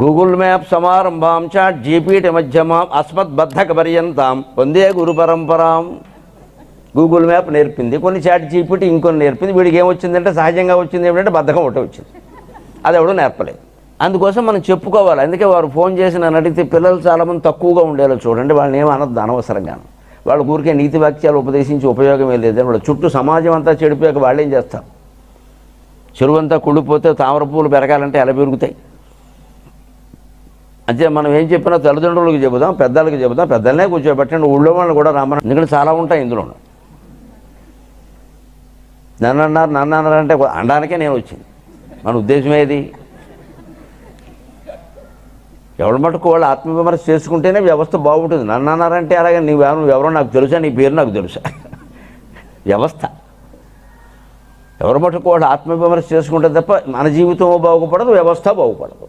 Google map సమారంభాం chat GPT మధ్యమాం అస్మద్బద్ధక పర్యంతాం వందే గురు పరంపరాం. Google map నేర్పింది, కొన్ని chat GPT ఇంకొన్ని నేర్పింది. వీడికి ఏమొచ్చిందంటే సహజంగా వచ్చింది ఏమిటంటే బద్ధకం ఒకటి వచ్చింది, అది ఎవడో నేర్పలేదు. అందుకోసం మనం చెప్పుకోవాలి. అందుకే వారు ఫోన్ చేసి నన్ను అడిగితే పిల్లలు చాలామంది తక్కువగా ఉండేలా చూడండి, వాళ్ళని ఏమనద్దు అనవసరంగాను. వాళ్ళ ఊరికే నీతి వాక్యాలు ఉపదేశించి ఉపయోగమే లేదని వాళ్ళ చుట్టూ సమాజం అంతా చెడిపోయాక వాళ్ళేం చేస్తారు? చెరువంతా కుళ్ళిపోతే తామర పూలు పెరగాలంటే ఎలా పెరుగుతాయి? అంతే మనం ఏం చెప్పినా తల్లిదండ్రులకు చెబుదాం, పెద్దలకు చెబుదాం, పెద్దలనే కూర్చోబెట్టండి, ఊళ్ళో వాళ్ళు కూడా రమ్మని. ఎందుకంటే చాలా ఉంటాయి ఇందులో. నన్ను అన్నారంటే అనడానికే నేను వచ్చింది. మన ఉద్దేశం ఏది? ఎవరి మటుకు వాళ్ళు ఆత్మవిమర్శ చేసుకుంటేనే వ్యవస్థ బాగుంటుంది. నన్ను అన్నారంటే అలాగే నువ్వెవరో నాకు తెలుసా, నీ పేరు నాకు తెలుసా? వ్యవస్థ ఎవరి మటుకు వాళ్ళు ఆత్మవిమర్శ చేసుకుంటే తప్ప మన జీవితం బాగుపడదు, వ్యవస్థ బాగుపడదు.